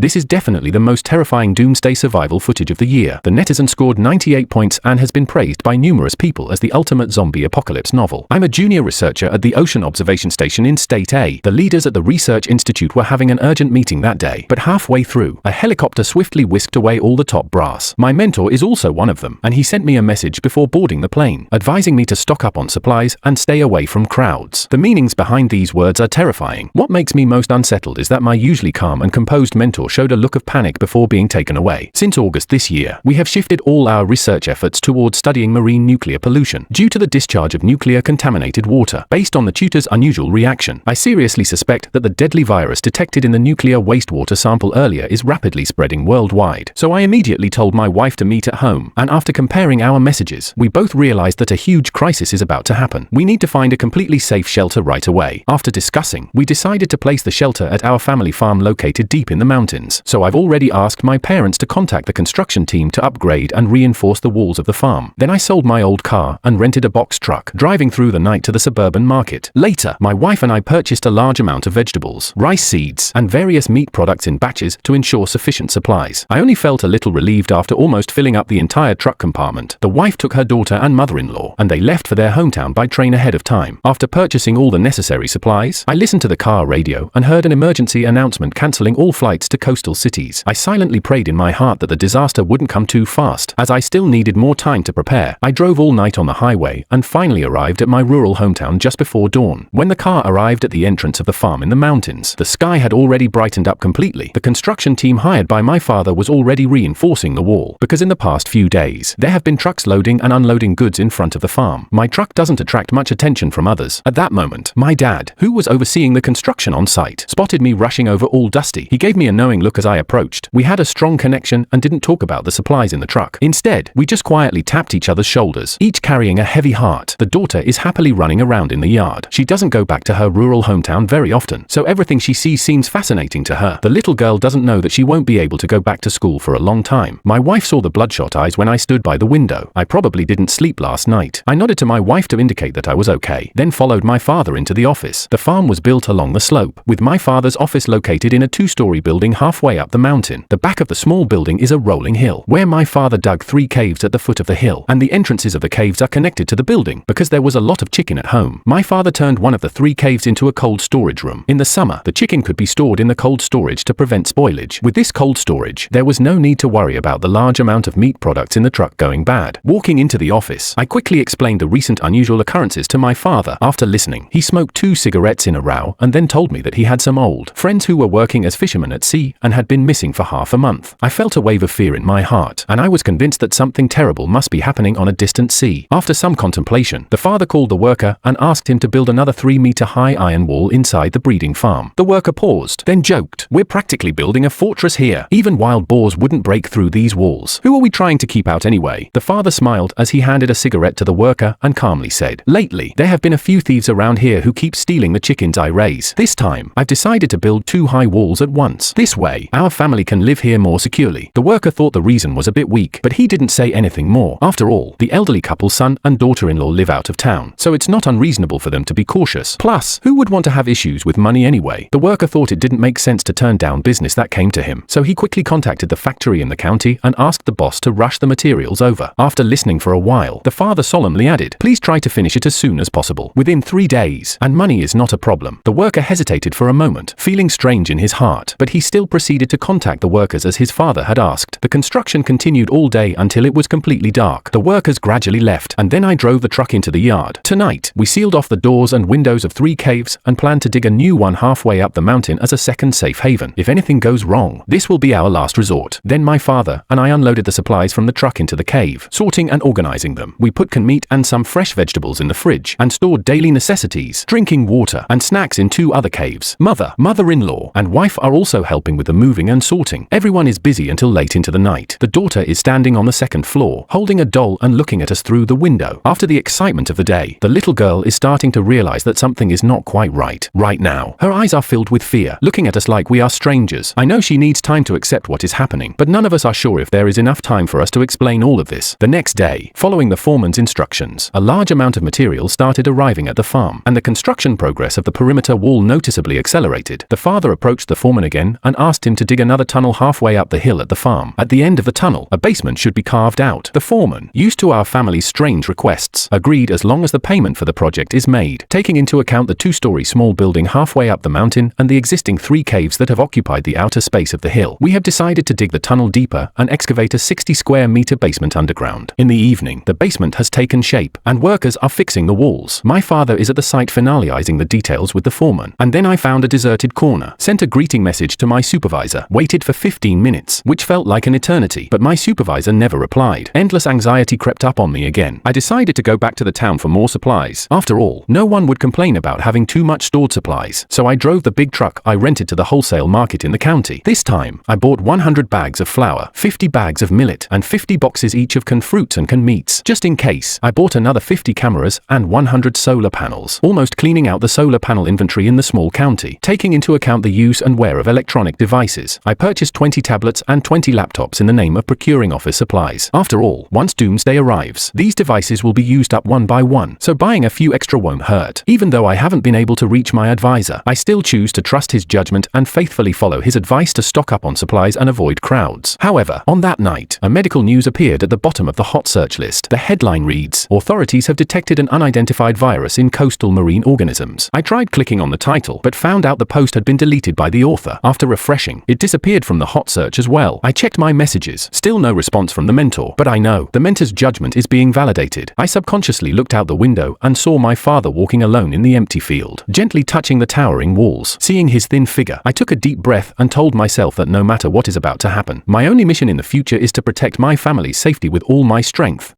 This is definitely the most terrifying doomsday survival footage of the year. The netizen scored 98 points and has been praised by numerous people as the ultimate zombie apocalypse novel. I'm a junior researcher at the Ocean Observation Station in State A. The leaders at the Research Institute were having an urgent meeting that day, but halfway through, a helicopter swiftly whisked away all the top brass. My mentor is also one of them, and he sent me a message before boarding the plane, advising me to stock up on supplies and stay away from crowds. The meanings behind these words are terrifying. What makes me most unsettled is that my usually calm and composed mentor showed a look of panic before being taken away. Since August this year, we have shifted all our research efforts towards studying marine nuclear pollution due to the discharge of nuclear contaminated water. Based on the tutor's unusual reaction, I seriously suspect that the deadly virus detected in the nuclear wastewater sample earlier is rapidly spreading worldwide. So I immediately told my wife to meet at home, and after comparing our messages, we both realized that a huge crisis is about to happen. We need to find a completely safe shelter right away. After discussing, we decided to place the shelter at our family farm located deep in the mountains. So I've already asked my parents to contact the construction team to upgrade and reinforce the walls of the farm. Then I sold my old car and rented a box truck, driving through the night to the suburban market. Later, my wife and I purchased a large amount of vegetables, rice seeds, and various meat products in batches to ensure sufficient supplies. I only felt a little relieved after almost filling up the entire truck compartment. The wife took her daughter and mother-in-law, and they left for their hometown by train ahead of time. After purchasing all the necessary supplies, I listened to the car radio and heard an emergency announcement cancelling all flights to coastal cities. I silently prayed in my heart that the disaster wouldn't come too fast, as I still needed more time to prepare. I drove all night on the highway and finally arrived at my rural hometown just before dawn. When the car arrived at the entrance of the farm in the mountains, the sky had already brightened up completely. The construction team hired by my father was already reinforcing the wall, because in the past few days, there have been trucks loading and unloading goods in front of the farm. My truck doesn't attract much attention from others. At that moment, my dad, who was overseeing the construction on site, spotted me rushing over all dusty. He gave me a knowing look as I approached. We had a strong connection and didn't talk about the supplies in the truck. Instead, we just quietly tapped each other's shoulders, each carrying a heavy heart. The daughter is happily running around in the yard. She doesn't go back to her rural hometown very often, so everything she sees seems fascinating to her. The little girl doesn't know that she won't be able to go back to school for a long time. My wife saw the bloodshot eyes when I stood by the window. I probably didn't sleep last night. I nodded to my wife to indicate that I was okay, then followed my father into the office. The farm was built along the slope, with my father's office located in a two-story building halfway up the mountain. The back of the small building is a rolling hill, where my father dug 3 caves at the foot of the hill, and the entrances of the caves are connected to the building. Because there was a lot of chicken at home, my father turned one of the 3 caves into a cold storage room. In the summer, the chicken could be stored in the cold storage to prevent spoilage. With this cold storage, there was no need to worry about the large amount of meat products in the truck going bad. Walking into the office, I quickly explained the recent unusual occurrences to my father. After listening, he smoked 2 cigarettes in a row and then told me that he had some old friends who were working as fishermen at sea and had been missing for half a month. I felt a wave of fear in my heart, and I was convinced that something terrible must be happening on a distant sea. After some contemplation, the father called the worker and asked him to build another 3-meter-high iron wall inside the breeding farm. The worker paused, then joked, "We're practically building a fortress here. Even wild boars wouldn't break through these walls. Who are we trying to keep out anyway?" The father smiled as he handed a cigarette to the worker and calmly said, "Lately, there have been a few thieves around here who keep stealing the chickens I raise. This time, I've decided to build 2 high walls at once. This way, our family can live here more securely." The worker thought the reason was a bit weak, but he didn't say anything more. After all, the elderly couple's son and daughter-in-law live out of town, so it's not unreasonable for them to be cautious. Plus, who would want to have issues with money anyway? The worker thought it didn't make sense to turn down business that came to him, so he quickly contacted the factory in the county and asked the boss to rush the materials over. After listening for a while, the father solemnly added, "Please try to finish it as soon as possible, within 3 days, and money is not a problem." The worker hesitated for a moment, feeling strange in his heart, but he still proceeded to contact the workers as his father had asked. The construction continued all day until it was completely dark. The workers gradually left, and then I drove the truck into the yard. Tonight, we sealed off the doors and windows of 3 caves and plan to dig a new one halfway up the mountain as a second safe haven. If anything goes wrong, this will be our last resort. Then my father and I unloaded the supplies from the truck into the cave, sorting and organizing them. We put canned meat and some fresh vegetables in the fridge and stored daily necessities, drinking water, and snacks in 2 other caves. Mother-in-law, and wife are also helping with the moving and sorting. Everyone is busy until late into the night. The daughter is standing on the 2nd floor, holding a doll and looking at us through the window. After the excitement of the day, the little girl is starting to realize that something is not quite right. Right now, her eyes are filled with fear, looking at us like we are strangers. I know she needs time to accept what is happening, but none of us are sure if there is enough time for us to explain all of this. The next day, following the foreman's instructions, a large amount of material started arriving at the farm, and the construction progress of the perimeter wall noticeably accelerated. The father approached the foreman again and asked him to dig another tunnel halfway up the hill at the farm. At the end of the tunnel, a basement should be carved out. The foreman, used to our family's strange requests, agreed as long as the payment for the project is made, taking into account the 2-story small building halfway up the mountain and the existing 3 caves that have occupied the outer space of the hill. We have decided to dig the tunnel deeper and excavate a 60 square meter basement underground. In the evening, the basement has taken shape, and workers are fixing the walls. My father is at the site finalizing the details with the foreman, and then I found a deserted corner, sent a greeting message to my supervisor, waited for 15 minutes, which felt like an eternity, but my supervisor never replied. Endless anxiety crept up on me again. I decided to go back to the town for more supplies. After all, no one would complain about having too much stored supplies, so I drove the big truck I rented to the wholesale market in the county. This time, I bought 100 bags of flour, 50 bags of millet, and 50 boxes each of canned fruits and canned meats. Just in case, I bought another 50 cameras and 100 solar panels, almost cleaning out the solar panel inventory in the small county. Taking into account the use and wear of electronic devices, I purchased 20 tablets and 20 laptops in the name of procuring office supplies. After all, once doomsday arrives, these devices will be used up one by one, so buying a few extra won't hurt. Even though I haven't been able to reach my advisor, I still choose to trust his judgment and faithfully follow his advice to stock up on supplies and avoid crowds. However, on that night, a medical news appeared at the bottom of the hot search list. The headline reads, "Authorities have detected an unidentified virus in coastal marine organisms." I tried clicking on the title, but found out the post had been deleted by the author. After refreshing, it disappeared from the hot search as well. I checked my messages, still no response from the mentor, but I know the mentor's judgment is being validated. I subconsciously looked out the window and saw my father walking alone in the empty field, gently touching the towering walls. Seeing his thin figure, I took a deep breath and told myself that no matter what is about to happen, my only mission in the future is to protect my family's safety with all my strength.